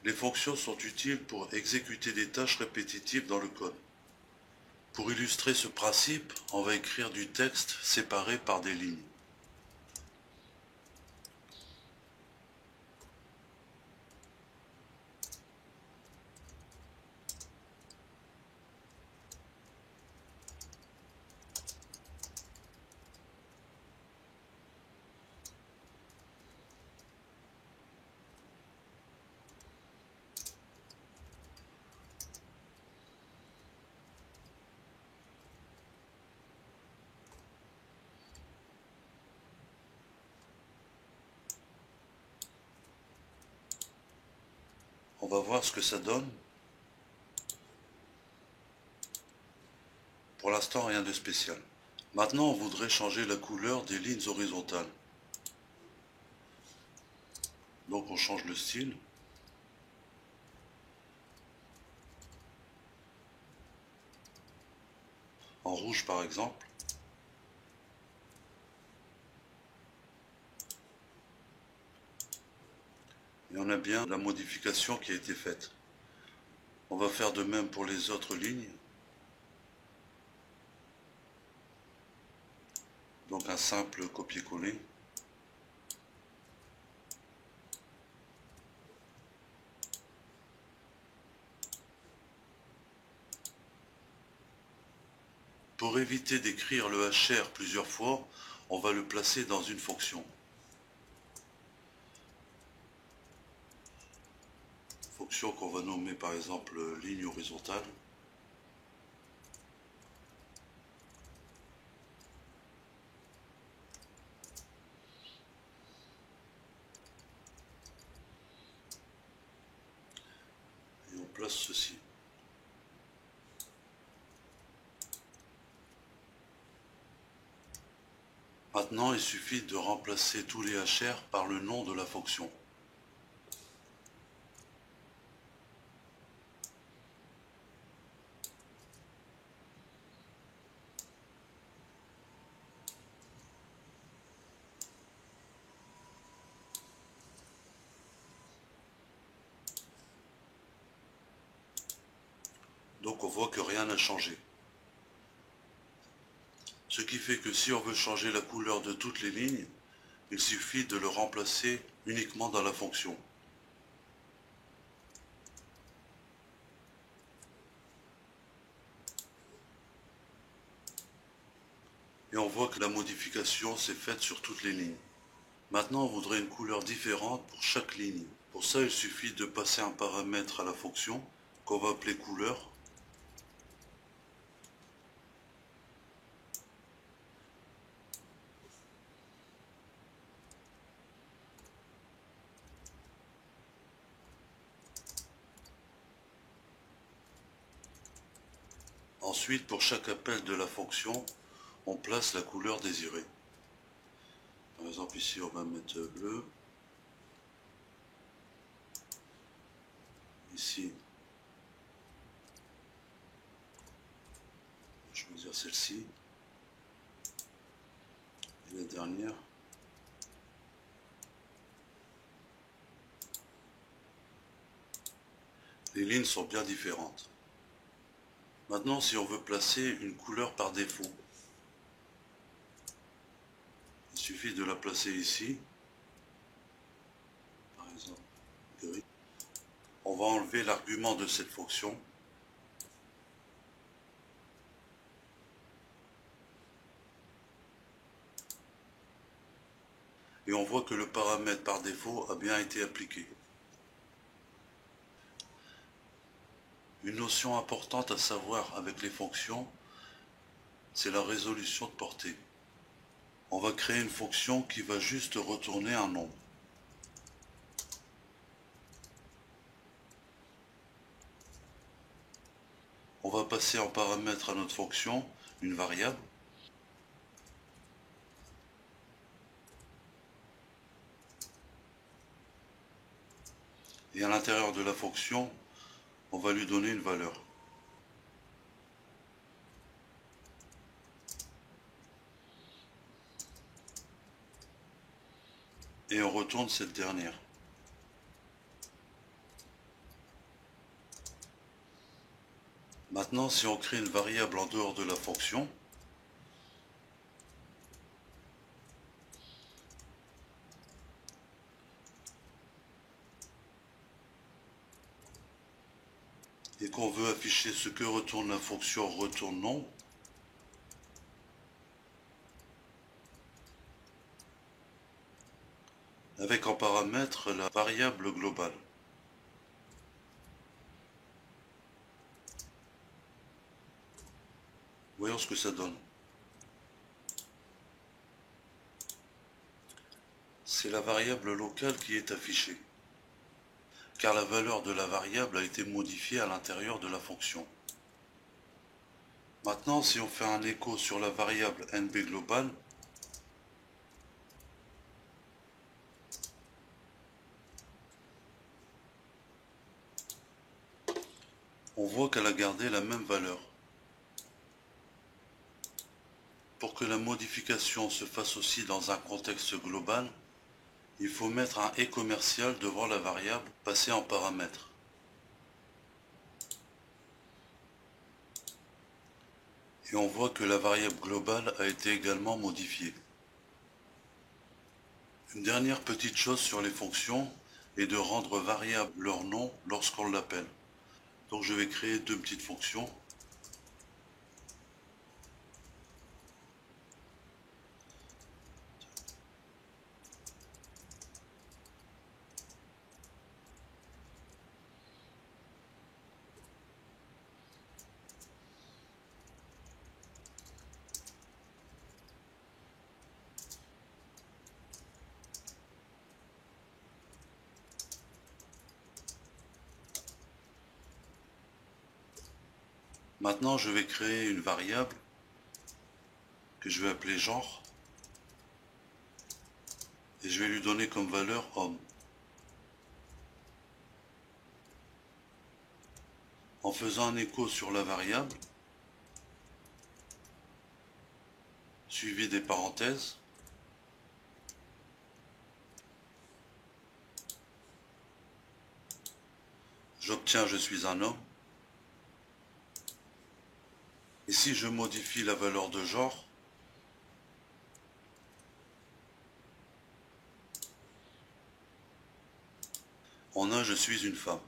Les fonctions sont utiles pour exécuter des tâches répétitives dans le code. Pour illustrer ce principe, on va écrire du texte séparé par des lignes. On va voir ce que ça donne. Pour l'instant, rien de spécial. Maintenant, on voudrait changer la couleur des lignes horizontales. Donc on change le style. En rouge par exemple. Et on a bien la modification qui a été faite. On va faire de même pour les autres lignes. Donc un simple copier-coller. Pour éviter d'écrire le HR plusieurs fois, on va le placer dans une fonction. Fonction qu'on va nommer par exemple ligne horizontale. Et on place ceci. Maintenant, il suffit de remplacer tous les HR par le nom de la fonction. Donc on voit que rien n'a changé. Ce qui fait que si on veut changer la couleur de toutes les lignes, il suffit de le remplacer uniquement dans la fonction. Et on voit que la modification s'est faite sur toutes les lignes. Maintenant, on voudrait une couleur différente pour chaque ligne. Pour ça, il suffit de passer un paramètre à la fonction qu'on va appeler couleur. Ensuite, pour chaque appel de la fonction, on place la couleur désirée. Par exemple, ici, on va mettre bleu. Ici, je vais choisir celle-ci. Et la dernière. Les lignes sont bien différentes. Maintenant, si on veut placer une couleur par défaut, il suffit de la placer ici. Par exemple, gris. On va enlever l'argument de cette fonction. Et on voit que le paramètre par défaut a bien été appliqué. Une notion importante à savoir avec les fonctions, c'est la résolution de portée. On va créer une fonction qui va juste retourner un nombre. On va passer en paramètre à notre fonction une variable. Et à l'intérieur de la fonction, on va lui donner une valeur. Et on retourne cette dernière. Maintenant, si on crée une variable en dehors de la fonction, et qu'on veut afficher ce que retourne la fonction retourne nombre, avec en paramètre la variable globale. Voyons ce que ça donne. C'est la variable locale qui est affichée, car la valeur de la variable a été modifiée à l'intérieur de la fonction. Maintenant, si on fait un écho sur la variable nb globale, on voit qu'elle a gardé la même valeur. Pour que la modification se fasse aussi dans un contexte global, il faut mettre un et commercial devant la variable passée en paramètre. Et on voit que la variable globale a été également modifiée. Une dernière petite chose sur les fonctions est de rendre variable leur nom lorsqu'on l'appelle. Donc je vais créer deux petites fonctions. Maintenant je vais créer une variable que je vais appeler genre et je vais lui donner comme valeur homme. En faisant un écho sur la variable, suivi des parenthèses, j'obtiens je suis un homme. Et si je modifie la valeur de genre, on a je suis une femme.